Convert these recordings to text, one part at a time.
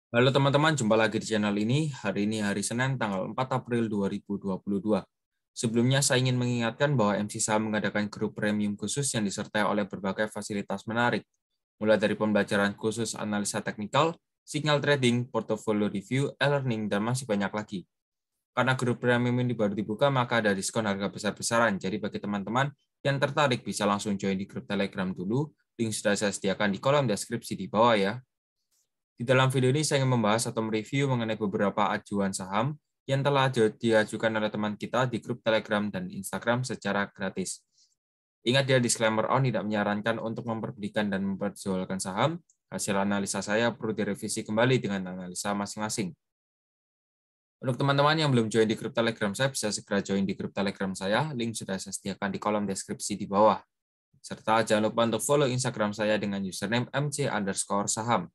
Halo teman-teman, jumpa lagi di channel ini. Hari ini hari Senin, tanggal 4 April 2022. Sebelumnya saya ingin mengingatkan bahwa MC Saham mengadakan grup premium khusus yang disertai oleh berbagai fasilitas menarik, mulai dari pembelajaran khusus analisa teknikal, signal trading, portfolio review, e-learning, dan masih banyak lagi. Karena grup premium ini baru dibuka, maka ada diskon harga besar-besaran. Jadi bagi teman-teman yang tertarik bisa langsung join di grup Telegram dulu. Link sudah saya sediakan di kolom deskripsi di bawah ya. Di dalam video ini saya ingin membahas atau mereview mengenai beberapa ajuan saham yang telah diajukan oleh teman kita di grup Telegram dan Instagram secara gratis. Ingat ya, disclaimer on tidak menyarankan untuk memperbelikan dan memperjualkan saham. Hasil analisa saya perlu direvisi kembali dengan analisa masing-masing. Untuk teman-teman yang belum join di grup Telegram saya, bisa segera join di grup Telegram saya. Link sudah saya sediakan di kolom deskripsi di bawah. Serta jangan lupa untuk follow Instagram saya dengan username mc_saham.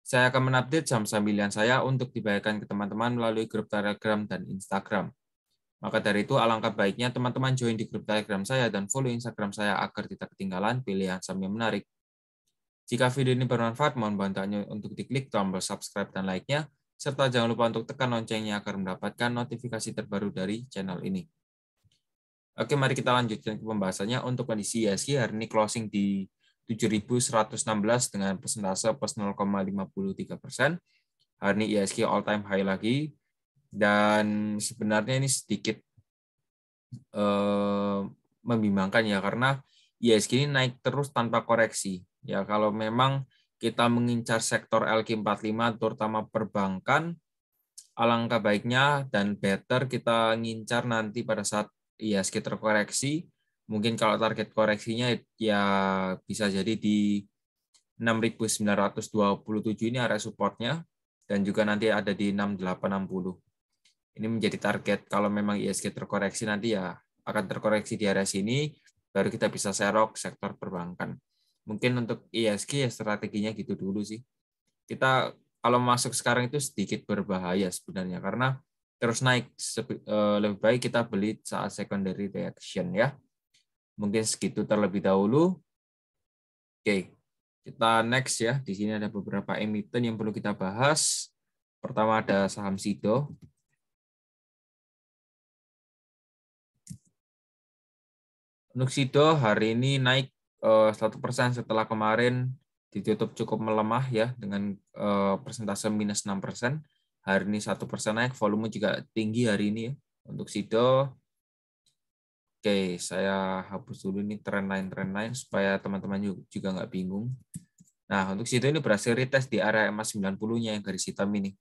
Saya akan mengupdate jam sambilian saya untuk dibayarkan ke teman-teman melalui grup Telegram dan Instagram. Maka dari itu, alangkah baiknya teman-teman join di grup Telegram saya dan follow Instagram saya agar tidak ketinggalan pilihan saham yang menarik. Jika video ini bermanfaat, mohon bantu untuk diklik tombol subscribe dan like-nya, serta jangan lupa untuk tekan loncengnya agar mendapatkan notifikasi terbaru dari channel ini. Oke, mari kita lanjutkan ke pembahasannya. Untuk kondisi IHSG hari ini closing di 7.116 dengan persentase plus 0,53%. Hari ini IHSG all time high lagi, dan sebenarnya ini sedikit membimbangkan ya, karena IHSG ini naik terus tanpa koreksi. Ya, kalau memang kita mengincar sektor LQ45 terutama perbankan, alangkah baiknya dan better kita ngincar nanti pada saat IHSG terkoreksi. Mungkin kalau target koreksinya ya bisa jadi di 6.927 ini area supportnya, dan juga nanti ada di 6.860. Ini menjadi target kalau memang IHSG terkoreksi, nanti ya akan terkoreksi di area sini, baru kita bisa serok sektor perbankan. Mungkin untuk IHSG ya strateginya gitu dulu sih. Kita kalau masuk sekarang itu sedikit berbahaya sebenarnya, karena terus naik. Lebih baik kita beli saat secondary reaction ya. Mungkin segitu terlebih dahulu. Oke, kita next ya. Di sini ada beberapa emiten yang perlu kita bahas. Pertama ada saham SIDO. Untuk SIDO hari ini naik 1% setelah kemarin ditutup cukup melemah ya, dengan persentase minus 6%. Hari ini 1% naik, volume juga tinggi hari ini ya. Untuk SIDO, oke, saya hapus dulu ini trend line supaya teman-teman juga nggak bingung. Nah, untuk SIDO ini berhasil retest di area EMA 90-nya yang garis hitam ini.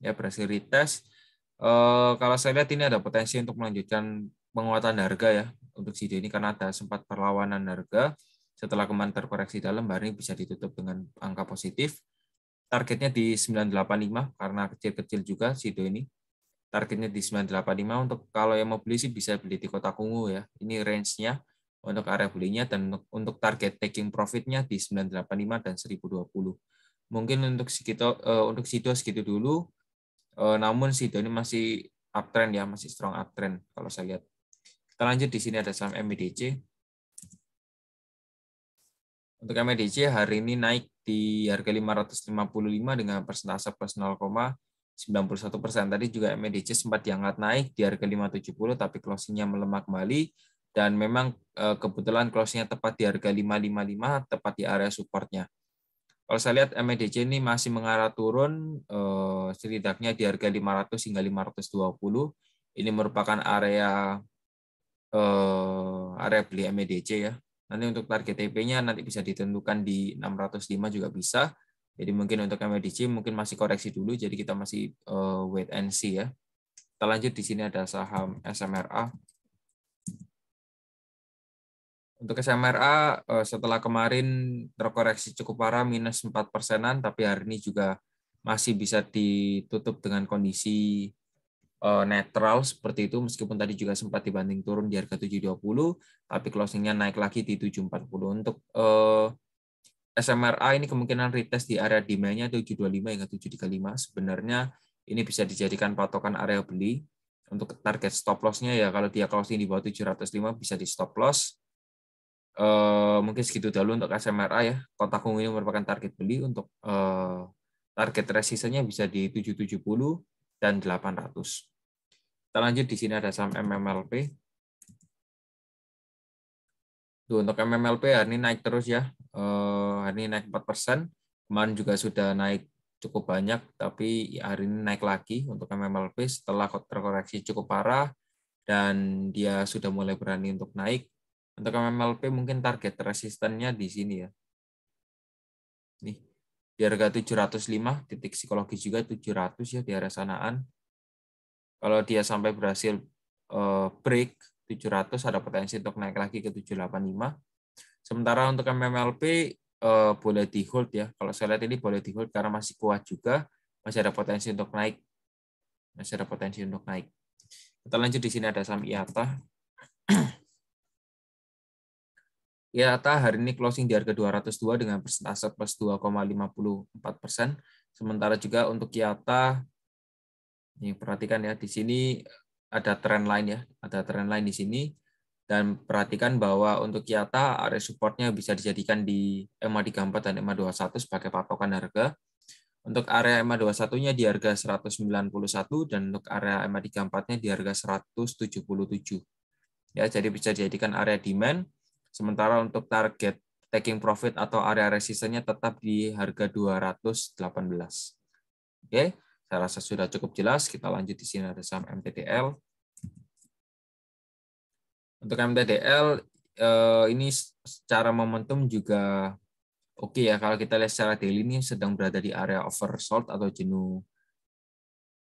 Ya, berhasil retest. Kalau saya lihat ini ada potensi untuk melanjutkan penguatan harga ya untuk SIDO ini, karena ada sempat perlawanan harga setelah kemarin terkoreksi dalam, hari ini bisa ditutup dengan angka positif. Targetnya di 985 karena kecil-kecil juga SIDO ini. Targetnya di 985. Untuk kalau yang mau beli sih bisa beli di kotak ungu ya. Ini range-nya untuk area belinya, dan untuk target taking profit-nya di 985 dan 1020. Mungkin untuk SIDO segitu dulu. Namun SIDO ini masih uptrend ya, masih strong uptrend kalau saya lihat. Kita lanjut, di sini ada saham MEDC. Untuk MEDC hari ini naik di harga 555 dengan persentase plus 0,91%. Tadi juga MEDC sempat diangkat naik di harga 570, tapi closingnya melemah kembali. Dan memang kebetulan closingnya tepat di harga 555, tepat di area supportnya. Kalau saya lihat MEDC ini masih mengarah turun, setidaknya di harga 500 hingga 520. Ini merupakan area beli MEDC ya. Nanti untuk target TP-nya nanti bisa ditentukan di 605 juga bisa. Jadi mungkin untuk MEDC mungkin masih koreksi dulu, jadi kita masih wait and see ya. Kita lanjut, di sini ada saham SMRA. Untuk SMRA setelah kemarin terkoreksi cukup parah minus 4%-an, tapi hari ini juga masih bisa ditutup dengan kondisi netral seperti itu, meskipun tadi juga sempat dibanting turun di harga 720, tapi closingnya naik lagi di 740. Untuk SMRA ini kemungkinan retest di area demand-nya 725 hingga 735. Sebenarnya ini bisa dijadikan patokan area beli. Untuk target stop loss-nya ya, kalau dia closing di bawah 705 bisa di stop loss. Mungkin segitu dulu untuk SMRA ya. Kotak ungu ini merupakan target beli untuk target resistennya bisa di 770 dan 800. Kita lanjut, di sini ada saham MMLP. Tuh, untuk MMLP hari ini naik terus ya. Hari ini naik 4%. Kemarin juga sudah naik cukup banyak, tapi hari ini naik lagi untuk MMLP setelah terkoreksi cukup parah dan dia sudah mulai berani untuk naik. Untuk MMLP mungkin target resistennya di sini ya. Nih, di harga 705, titik psikologis juga 700 ya di area sanaan. Kalau dia sampai berhasil break 700, ada potensi untuk naik lagi ke 785. Sementara untuk MMLP boleh di hold ya. Kalau saya lihat ini boleh di hold karena masih kuat juga, masih ada potensi untuk naik. Masih ada potensi untuk naik. Kita lanjut, di sini ada saham IATA. IATA hari ini closing di harga 202 dengan persentase plus 2,54%. Sementara juga untuk IATA, ini perhatikan ya, di sini ada trend line ya, ada trend line di sini. Dan perhatikan bahwa untuk IATA area supportnya bisa dijadikan di EMA34 dan EMA21 sebagai patokan harga. Untuk area EMA21-nya di harga 191 dan untuk area EMA34-nya di harga 177. Ya, jadi bisa dijadikan area demand. Sementara untuk target taking profit atau area resistennya tetap di harga 218. Oke, saya rasa sudah cukup jelas. Kita lanjut, di sini ada saham MTDL. Untuk MTDL ini secara momentum juga oke ya. Kalau kita lihat secara daily ini sedang berada di area oversold atau jenuh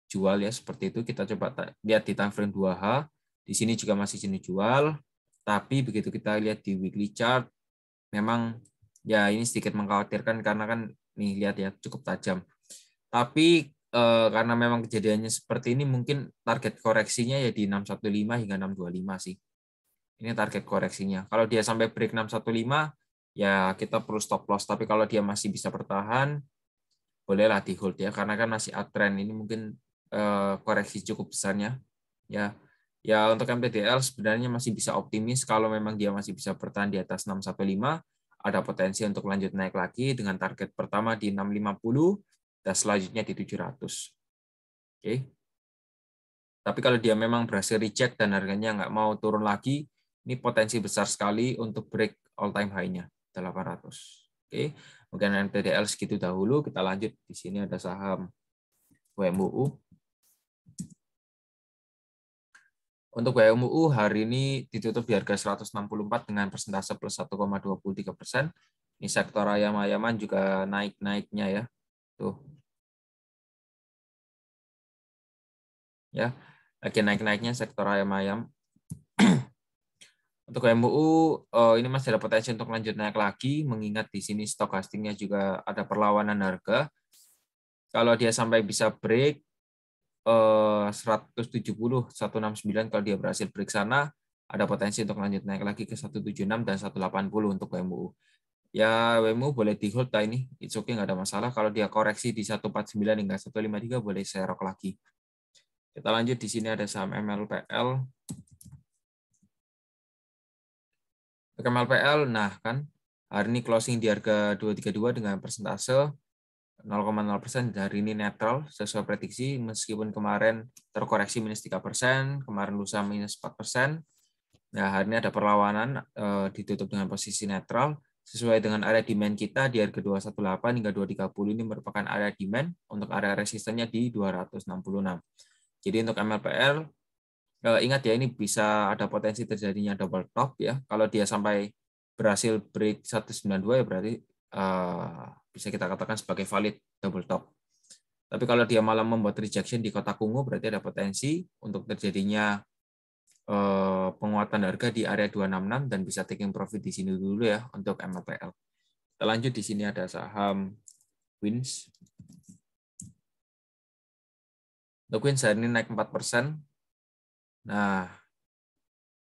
jual ya, seperti itu. Kita coba lihat di time frame 2H. Di sini juga masih jenuh jual, tapi begitu kita lihat di weekly chart memang ya ini sedikit mengkhawatirkan karena kan nih lihat ya cukup tajam. Tapi karena memang kejadiannya seperti ini, mungkin target koreksinya ya di 615 hingga 625 sih. Ini target koreksinya. Kalau dia sampai break 615, ya kita perlu stop loss. Tapi kalau dia masih bisa bertahan, bolehlah di hold ya, karena kan masih uptrend. Ini mungkin koreksi cukup besarnya. Ya untuk MTDL sebenarnya masih bisa optimis kalau memang dia masih bisa bertahan di atas 615, ada potensi untuk lanjut naik lagi dengan target pertama di 650 dan selanjutnya di 700. Oke. Tapi kalau dia memang berhasil reject dan harganya nggak mau turun lagi, ini potensi besar sekali untuk break all time high-nya 800. Oke, mungkin MTDL segitu dahulu. Kita lanjut, di sini ada saham WMUU. Untuk WMUU hari ini ditutup di harga 164 dengan persentase plus 1,23%. Ini sektor ayam-ayaman juga naik-naiknya ya. Tuh. Ya, lagi naik-naiknya sektor ayam-ayam. Untuk MUU ini masih ada potensi untuk lanjut naik lagi, mengingat di sini stokastiknya juga ada perlawanan harga. Kalau dia sampai bisa break 170, 169, kalau dia berhasil break sana, ada potensi untuk lanjut naik lagi ke 176 dan 180 untuk WMUU. Ya WMUU boleh di hold lah ini, it's okay, nggak ada masalah. Kalau dia koreksi di 149 hingga 153 boleh serok lagi. Kita lanjut, di sini ada saham MLPL. MLPL, nah kan hari ini closing di harga 232 dengan persentase 0,0%. Hari ini netral sesuai prediksi, meskipun kemarin terkoreksi minus 3%, kemarin lusa minus 4%. Nah, hari ini ada perlawanan, ditutup dengan posisi netral sesuai dengan area demand kita di harga 218 hingga 230. Ini merupakan area demand, untuk area resistennya di 266. Jadi untuk MLPL, ingat ya, ini bisa ada potensi terjadinya double top ya. Kalau dia sampai berhasil break 192 ya berarti bisa kita katakan sebagai valid double top. Tapi kalau dia malah membuat rejection di kotak ungu, berarti ada potensi untuk terjadinya penguatan harga di area 266 dan bisa taking profit di sini dulu ya untuk MLPL. Kita lanjut, di sini ada saham Wins. Untuk Wins hari ini naik 4%. Nah,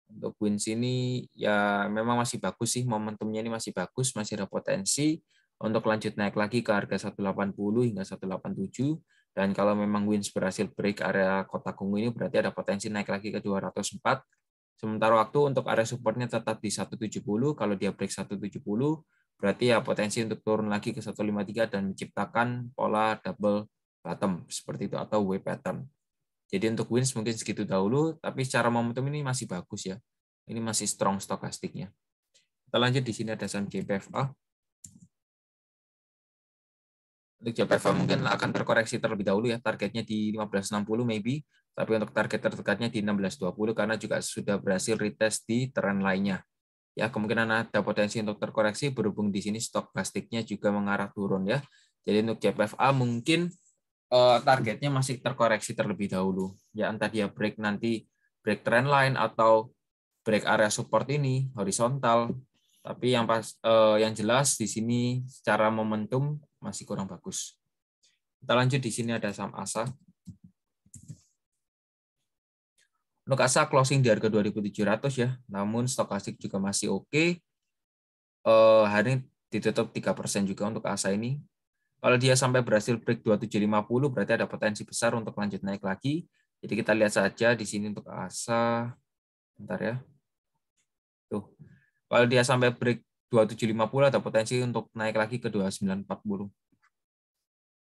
untuk Wins ini ya memang masih bagus sih, momentumnya ini masih bagus, masih ada potensi untuk lanjut naik lagi ke harga 180 hingga 187. Dan kalau memang Wins berhasil break area kotak ungu ini, berarti ada potensi naik lagi ke 204. Sementara waktu untuk area supportnya tetap di 170, kalau dia break 170, Berarti ya potensi untuk turun lagi ke 153 dan menciptakan pola double bottom seperti itu atau W pattern. Jadi untuk wins mungkin segitu dahulu, tapi secara momentum ini masih bagus ya. Ini masih strong stokastiknya. Kita lanjut di sini ada saham JPFA. Untuk JPFA mungkin akan terkoreksi terlebih dahulu ya, targetnya di 1560 maybe, tapi untuk target terdekatnya di 1620 karena juga sudah berhasil retest di tren lainnya. Ya, kemungkinan ada potensi untuk terkoreksi berhubung di sini stok plastiknya juga mengarah turun ya. Jadi untuk JPFA mungkin targetnya masih terkoreksi terlebih dahulu. Ya, entah dia break trend line atau break area support ini horizontal. Tapi yang jelas di sini secara momentum masih kurang bagus. Kita lanjut di sini ada saham ASA. Untuk ASA closing di harga 2.700 ya, namun stokastik juga masih oke. Hari ini ditutup 3% juga untuk ASA ini. Kalau dia sampai berhasil break 2750 berarti ada potensi besar untuk lanjut naik lagi. Jadi kita lihat saja di sini untuk ASA. Bentar ya. Tuh. Kalau dia sampai break 2750 ada potensi untuk naik lagi ke 2940.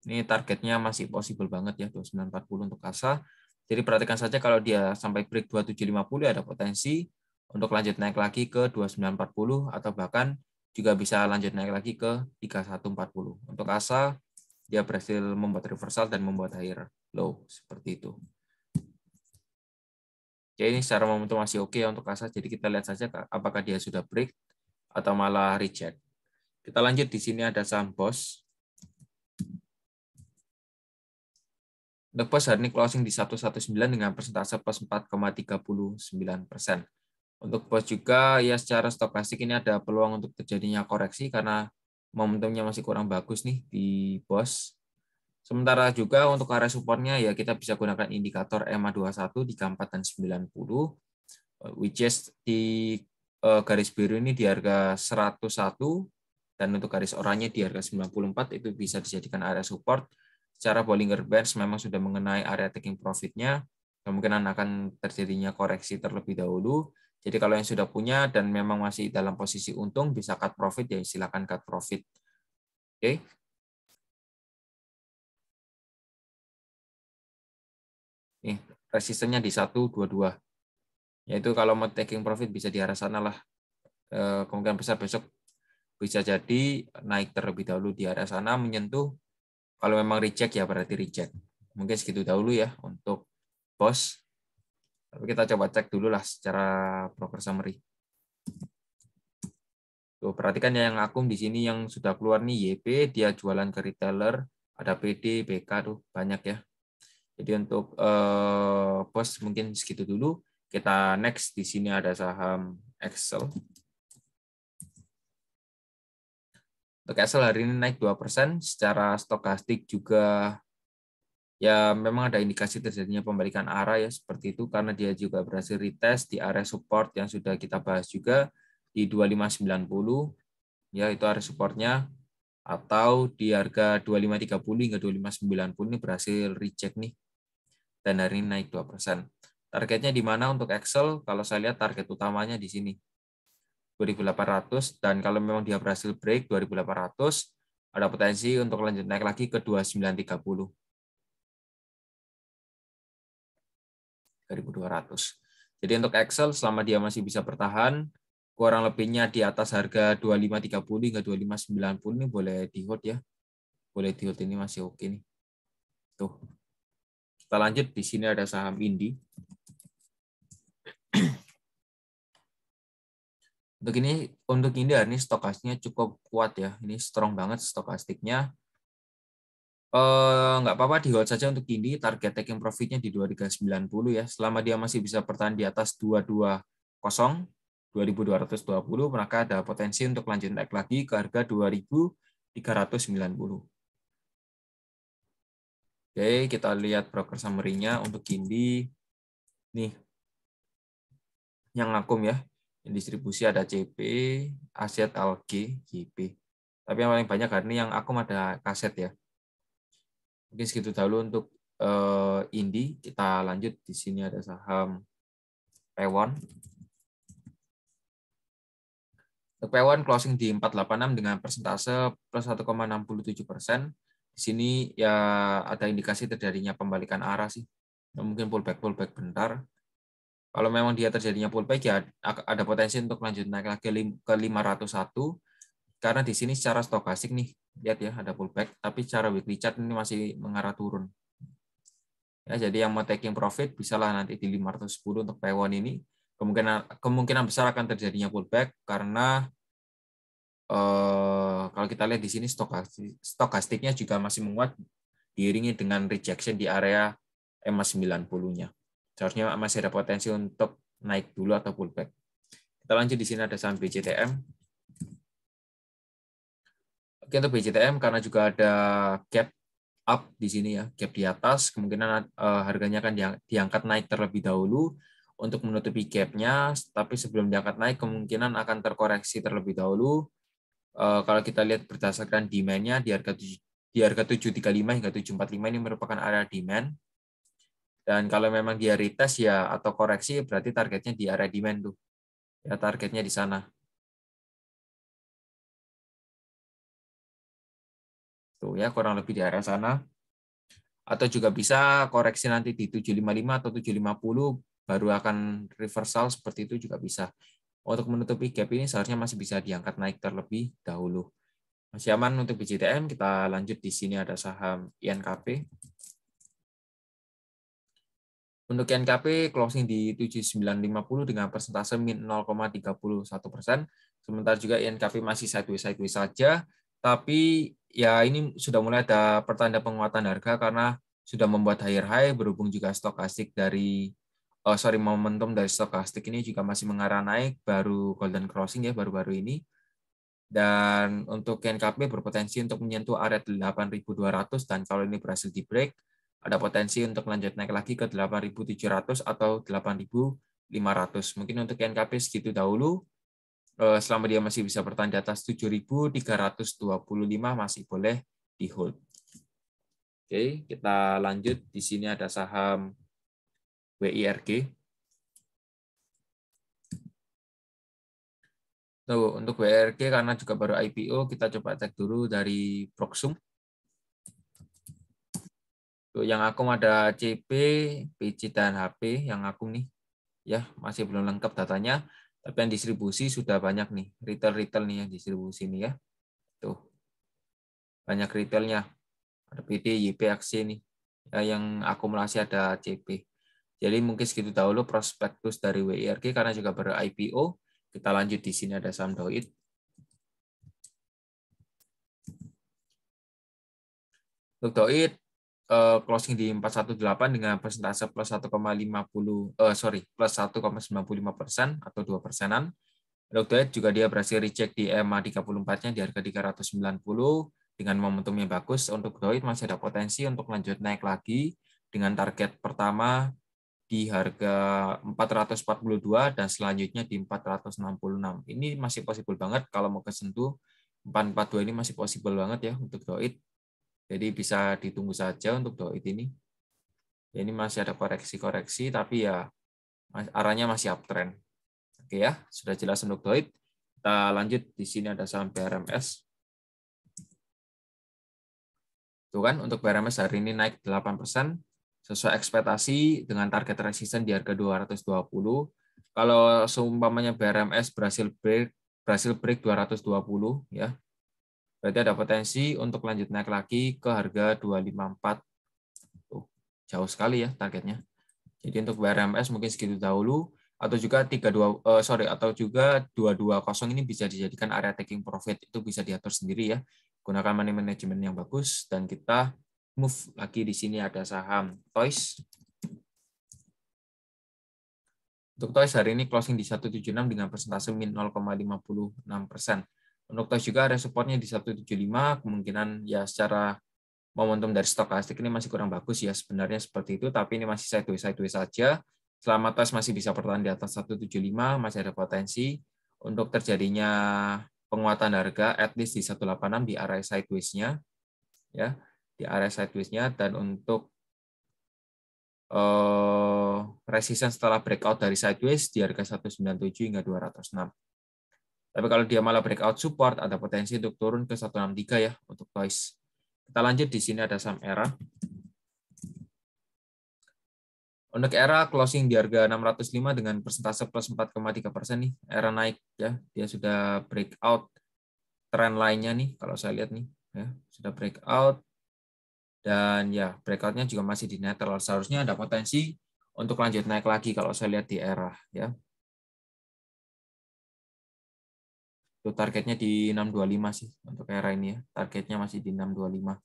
Ini targetnya masih possible banget ya 2940 untuk ASA. Jadi perhatikan saja kalau dia sampai break 2750 ada potensi untuk lanjut naik lagi ke 2940 atau bahkan juga bisa lanjut naik lagi ke 3140. Untuk ASA dia berhasil membuat reversal dan membuat higher low seperti itu. Jadi ini secara momentum masih oke ya untuk ASA. Jadi kita lihat saja apakah dia sudah break atau malah reject. Kita lanjut di sini ada saham BOS. Untuk BOS hari ini closing di 119 dengan persentase plus 4,39%. Untuk BOS juga ya secara stokastik ini ada peluang untuk terjadinya koreksi karena momentumnya masih kurang bagus nih di BOS. Sementara juga untuk area supportnya ya kita bisa gunakan indikator EMA21 di 4 dan 90, which is di garis biru ini di harga 101 dan untuk garis oranye di harga 94 itu bisa dijadikan area support. Secara Bollinger Bands memang sudah mengenai area taking profit-nya, kemungkinan akan terjadinya koreksi terlebih dahulu. Jadi kalau yang sudah punya dan memang masih dalam posisi untung bisa cut profit ya silakan cut profit. Oke. Nih, resistennya di 122. Yaitu kalau mau taking profit bisa di arah sana lah. Kemungkinan besar besok bisa jadi naik terlebih dahulu di area sana menyentuh. Kalau memang reject ya berarti reject. Mungkin segitu dahulu ya untuk BOS. Tapi kita coba cek dulu lah secara broker summary. Tuh, perhatikan ya yang akum di sini yang sudah keluar nih YP, dia jualan ke retailer, ada PD, BK tuh banyak ya. Jadi untuk BOS mungkin segitu dulu. Kita next di sini ada saham Excel. Untuk Excel hari ini naik 2%, secara stokastik juga ya memang ada indikasi terjadinya pembalikan arah ya seperti itu karena dia juga berhasil retest di area support yang sudah kita bahas juga di 2590 ya itu area supportnya atau di harga 2530 hingga 2590 ini berhasil reject nih dan hari ini naik 2%. Targetnya di mana untuk Excel? Kalau saya lihat target utamanya di sini 2.800 dan kalau memang dia berhasil break 2.800 ada potensi untuk lanjut naik lagi ke 2930. 1.200. Jadi untuk Excel selama dia masih bisa bertahan kurang lebihnya di atas harga 2530 hingga 2590 ini boleh di hold ya. Boleh di hold ini masih oke nih. Tuh. Kita lanjut di sini ada saham Indi. Untuk ini hari ini stokastiknya cukup kuat ya. Ini strong banget stokastiknya. Nggak apa-apa di hold saja untuk Indi. Target taking profitnya di 2390 ya. Selama dia masih bisa bertahan di atas 220, 2220 maka ada potensi untuk lanjut naik lagi ke harga 2390. Oke, kita lihat broker summary-nya untuk Indi. Nih, yang ngakum ya. Yang distribusi ada CP, Aset, ALG, JP. Tapi yang paling banyak hari ini yang akum ada kaset ya. Mungkin segitu dahulu untuk Indi. Kita lanjut di sini ada saham Pewon. Untuk P1 closing di 486 dengan persentase plus 1,67%. Di sini ya ada indikasi terjadinya pembalikan arah sih. Mungkin pullback bentar. Kalau memang dia terjadinya pullback ya ada potensi untuk lanjut naik lagi ke 501 karena di sini secara stokastik nih lihat ya ada pullback tapi secara weekly chart ini masih mengarah turun. Ya, jadi yang mau taking profit bisalah nanti di 510 untuk P1 ini. Kemungkinan besar akan terjadinya pullback karena kalau kita lihat di sini stokastiknya juga masih menguat diiringi dengan rejection di area EMA 90-nya. Seharusnya masih ada potensi untuk naik dulu atau pullback. Kita lanjut di sini ada saham BCTM. Oke, untuk BCTM karena juga ada gap up di sini ya, gap di atas, kemungkinan harganya akan diangkat naik terlebih dahulu untuk menutupi gapnya, tapi sebelum diangkat naik kemungkinan akan terkoreksi terlebih dahulu. Kalau kita lihat berdasarkan demand-nya di harga 735 hingga 745 ini merupakan area demand. Dan kalau memang dia retest ya atau koreksi berarti targetnya di area demand tuh. Ya targetnya di sana. Tuh ya kurang lebih di area sana. Atau juga bisa koreksi nanti di 755 atau 750 baru akan reversal seperti itu juga bisa. Untuk menutupi gap ini seharusnya masih bisa diangkat naik terlebih dahulu. Masih aman untuk BCTM, kita lanjut di sini ada saham INKP. Untuk INKP closing di 7950 dengan persentase min 0,31%. Sementara juga INKP masih sideways saja, tapi ya ini sudah mulai ada pertanda penguatan harga karena sudah membuat higher high berhubung juga stokastik dari momentum dari stokastik ini juga masih mengarah naik baru golden crossing ya baru-baru ini. Dan untuk INKP berpotensi untuk menyentuh area 8.200 dan kalau ini berhasil di break ada potensi untuk lanjut naik lagi ke 8.700 atau 8.500. Mungkin untuk INKP segitu dahulu. Selama dia masih bisa bertahan di atas 7.325 masih boleh di hold. Oke, kita lanjut. Di sini ada saham WIRG. Tuh, untuk WIRG karena juga baru IPO, kita coba cek dulu dari Proxum. Tuh, yang akum ada CP, PC, dan HP yang akum nih. Ya, masih belum lengkap datanya. Tapi yang distribusi sudah banyak nih. Retail nih yang distribusi nih ya. Tuh, banyak retailnya. Ada PD, YP, Aksi nih. Ya, yang akumulasi ada CP. Jadi mungkin segitu dahulu prospektus dari WIRG karena juga baru IPO. Kita lanjut di sini ada saham Doit. Untuk Doit closing di 418 dengan persentase plus 1,95% atau 2%. Doit juga dia berhasil reject di EMA 34-nya di harga 390 dengan momentum yang bagus. Untuk Doit masih ada potensi untuk lanjut naik lagi dengan target pertama di harga 442 dan selanjutnya di 466. Ini masih possible banget kalau mau kesentuh 442 ini masih possible banget ya untuk Doit. Jadi bisa ditunggu saja untuk Doit ini. Ini masih ada koreksi-koreksi tapi ya arahnya masih uptrend. Oke ya, sudah jelas untuk Doit. Kita lanjut di sini ada saham BRMS. Tuh kan untuk BRMS hari ini naik 8% sesuai ekspektasi dengan target resisten di harga 220. Kalau seumpamanya BRMS berhasil break 220 ya. Berarti ada potensi untuk lanjut naik lagi ke harga 254. Tuh, jauh sekali ya targetnya. Jadi untuk BRMS mungkin segitu dahulu atau juga 220 ini bisa dijadikan area taking profit, itu bisa diatur sendiri ya. Gunakan money management yang bagus dan kita move lagi di sini ada saham Toys. Untuk Toys hari ini closing di 176 dengan persentase min 0,56%. Untuk Toys juga ada supportnya di 175, kemungkinan ya secara momentum dari stokastik ini masih kurang bagus ya sebenarnya seperti itu, tapi ini masih sideways saja. Selama tes masih bisa bertahan di atas 175, masih ada potensi untuk terjadinya penguatan harga at least di 186 di area sideways-nya ya, di area sideways-nya dan untuk resistance setelah breakout dari sideways di harga 197 hingga 206. Tapi kalau dia malah breakout support, ada potensi untuk turun ke 163 ya untuk Toys. Kita lanjut, di sini ada saham ERA. Untuk ERA closing di harga 605 dengan persentase plus 4,3% nih. ERA naik ya, dia sudah breakout tren lainnya nih kalau saya lihat nih ya, sudah breakout dan ya breakoutnya juga masih di netral. Seharusnya ada potensi untuk lanjut naik lagi kalau saya lihat di ERA ya. Itu targetnya di 625 sih untuk ERA ini ya. Targetnya masih di 625.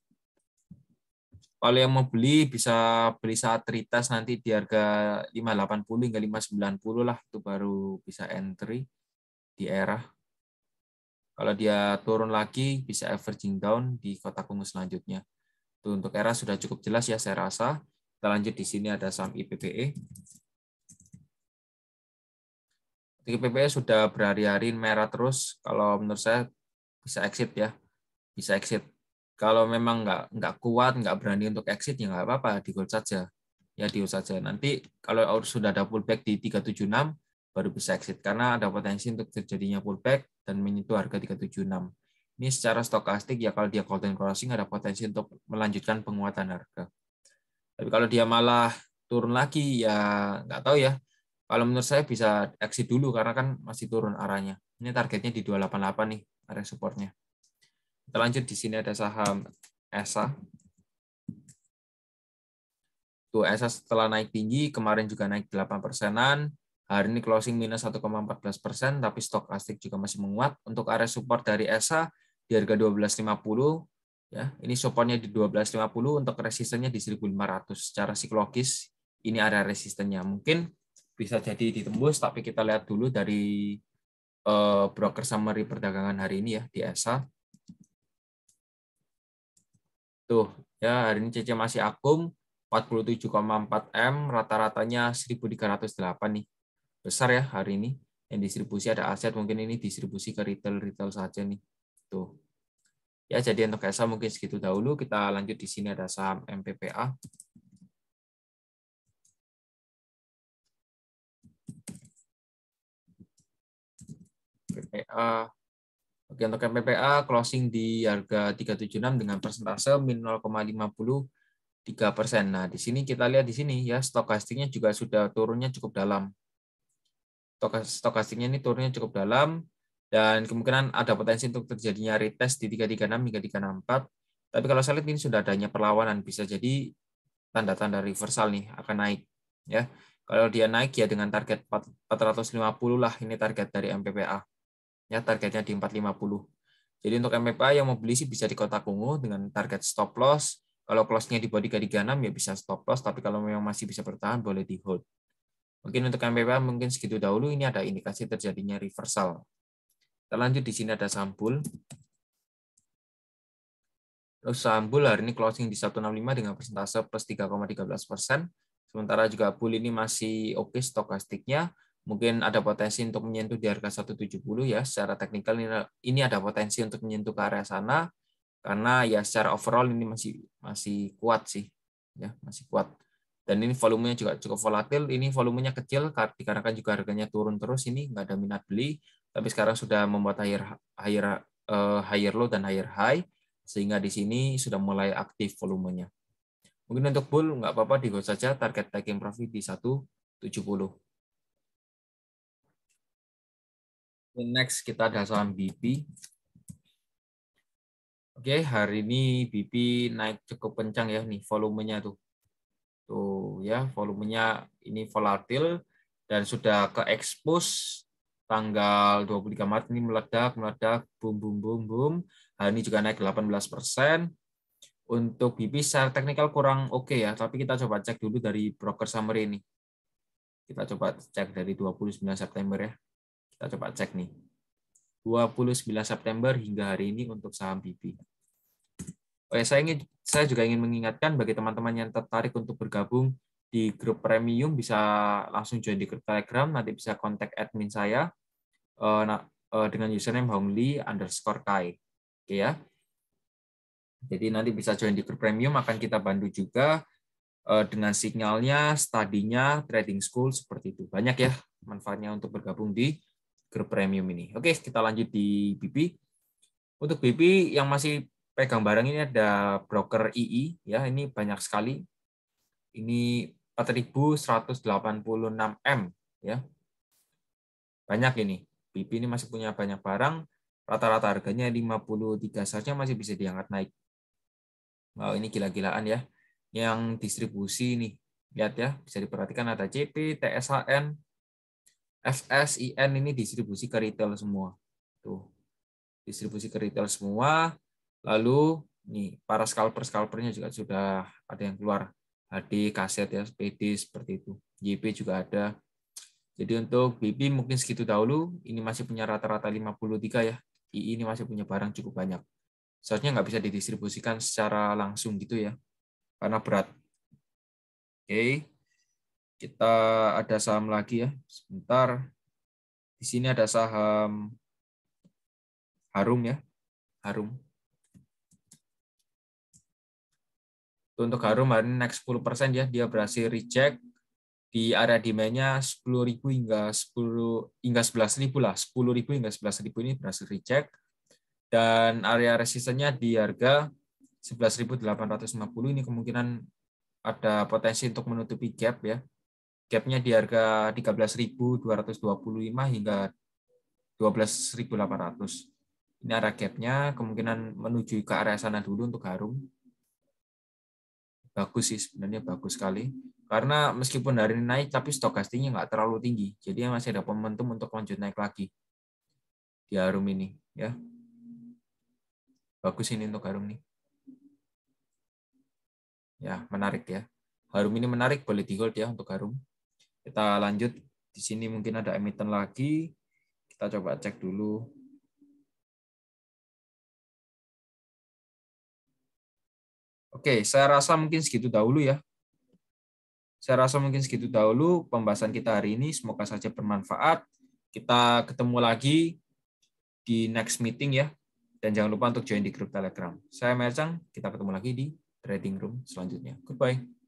Kalau yang mau beli bisa beli saat retest nanti di harga 580 hingga 590 lah, itu baru bisa entry di ERA. Kalau dia turun lagi bisa averaging down di kotak ungu selanjutnya. Itu untuk ERA sudah cukup jelas ya saya rasa. Kita lanjut, di sini ada saham IPPE. IPPE sudah berhari-hari merah terus. Kalau menurut saya bisa exit ya, bisa exit. Kalau memang nggak kuat, nggak berani untuk exit ya nggak apa-apa, di hold saja. Ya di hold saja. Nanti kalau sudah ada pullback di 376 baru bisa exit karena ada potensi untuk terjadinya pullback dan menyentuh harga 376. Ini secara stokastik ya, kalau dia golden crossing ada potensi untuk melanjutkan penguatan harga. Tapi kalau dia malah turun lagi ya nggak tahu ya. Kalau menurut saya bisa exit dulu karena kan masih turun arahnya. Ini targetnya di 288 nih area supportnya. Kita lanjut, di sini ada saham ESA. Tuh ESA setelah naik tinggi, kemarin juga naik 8%-an. Hari ini closing minus 1,14%, tapi stokastik juga masih menguat. Untuk area support dari ESA di harga 1250, ya, ini supportnya di 1250, untuk resistennya di 1500. Secara psikologis ini area resistennya. Mungkin bisa jadi ditembus, tapi kita lihat dulu dari broker summary perdagangan hari ini ya di ESA. Tuh, ya hari ini CC masih akum 47,4 M, rata-ratanya 1.308 nih. Besar ya hari ini. Yang distribusi ada aset, mungkin ini distribusi ke retail saja nih. Tuh. Ya, jadi untuk ESA mungkin segitu dahulu. Kita lanjut, di sini ada saham MPPA. MPPA. Oke, untuk MPPA closing di harga 376 dengan persentase min 0,53%. Nah, di sini kita lihat di sini ya, stokastiknya juga sudah turunnya cukup dalam. Stokastiknya ini turunnya cukup dalam dan kemungkinan ada potensi untuk terjadinya retest di 336 hingga 364. Tapi kalau saya lihat ini sudah adanya perlawanan, bisa jadi tanda-tanda reversal nih akan naik ya. Kalau dia naik ya dengan target 450 lah, ini target dari MPPA. Ya, targetnya di 450. Jadi untuk MPPA yang mau beli sih bisa di kotak ungu dengan target stop loss. Kalau close-nya di bawah 336 ya bisa stop loss, tapi kalau memang masih bisa bertahan boleh di hold. Mungkin untuk MPPA mungkin segitu dahulu, ini ada indikasi terjadinya reversal. Kita lanjut, di sini ada saham Bull. Terus saham Bull hari ini closing di 165 dengan persentase plus 3,13%. Sementara juga Bull ini masih oke stokastiknya. Mungkin ada potensi untuk menyentuh di harga 170 ya. Secara teknikal ini ada potensi untuk menyentuh ke area sana karena ya secara overall ini masih kuat sih. Ya, masih kuat. Dan ini volumenya juga cukup volatil. Ini volumenya kecil dikarenakan juga harganya turun terus, ini nggak ada minat beli. Tapi sekarang sudah membuat higher low dan higher high, sehingga di sini sudah mulai aktif volumenya. Mungkin untuk bull nggak apa-apa, di hold saja, target taking profit di 170. Next kita ada saham BP. Oke, hari ini BP naik cukup kencang ya nih volumenya tuh. Tuh ya, volumenya ini volatil dan sudah ke expose tanggal 23 Maret ini meledak, boom, boom, boom, boom. Hari ini juga naik 18%. Untuk BP secara teknikal kurang oke ya, tapi kita coba cek dulu dari broker summary ini. Kita coba cek dari 29 September ya. Kita coba cek nih. 29 September hingga hari ini untuk saham BP. Oke, saya juga ingin mengingatkan bagi teman-teman yang tertarik untuk bergabung di grup premium, bisa langsung join di grup Telegram, nanti bisa kontak admin saya dengan username hongli_kai. Oke ya. Jadi nanti bisa join di grup premium, akan kita bantu juga dengan signalnya, studinya, trading school, seperti itu. Banyak ya manfaatnya untuk bergabung di grup premium ini. Oke, kita lanjut di BP. Untuk BP yang masih pegang barang ini ada broker II, ya ini banyak sekali. Ini 4.186 M, ya. Banyak ini. BP ini masih punya banyak barang. Rata-rata harganya 53 saja masih bisa diangkat naik. Wow, ini gila-gilaan ya. Yang distribusi ini, lihat ya, bisa diperhatikan ada CP, TSHN, FSIN ini distribusi ke retail semua. Tuh, distribusi ke retail semua. Lalu nih para scalper-scalpernya juga sudah ada yang keluar. HD, kaset ya, PD seperti itu. JP juga ada. Jadi untuk BP mungkin segitu dahulu. Ini masih punya rata-rata 53 ya. II ini masih punya barang cukup banyak. Seharusnya nggak bisa didistribusikan secara langsung gitu ya, karena berat. Oke, kita ada saham lagi ya. Sebentar. Di sini ada saham Harum ya. Harum. Untuk Harum hari ini naik 10% ya. Dia berhasil reject di area demand-nya 10.000 hingga 11.000 lah. 10.000 hingga 11.000 ini berhasil reject. Dan area resistennya di harga 11.850 ini kemungkinan ada potensi untuk menutupi gap ya. Gapnya di harga 13.225 hingga 12.800. Ini area gapnya kemungkinan menuju ke area sana dulu untuk Harum. Bagus sih sebenarnya, bagus sekali. Karena meskipun hari ini naik, tapi stokastiknya nggak terlalu tinggi. Jadi masih ada momentum untuk lanjut naik lagi di Harum ini. Ya, bagus ini untuk Harum nih. Ya, menarik ya. Harum ini menarik, boleh di hold ya untuk Harum. Kita lanjut. Di sini mungkin ada emiten lagi. Kita coba cek dulu. Oke, saya rasa mungkin segitu dahulu ya. Saya rasa mungkin segitu dahulu pembahasan kita hari ini. Semoga saja bermanfaat. Kita ketemu lagi di next meeting ya. Dan jangan lupa untuk join di grup Telegram. Saya Mercang, kita ketemu lagi di trading room selanjutnya. Goodbye.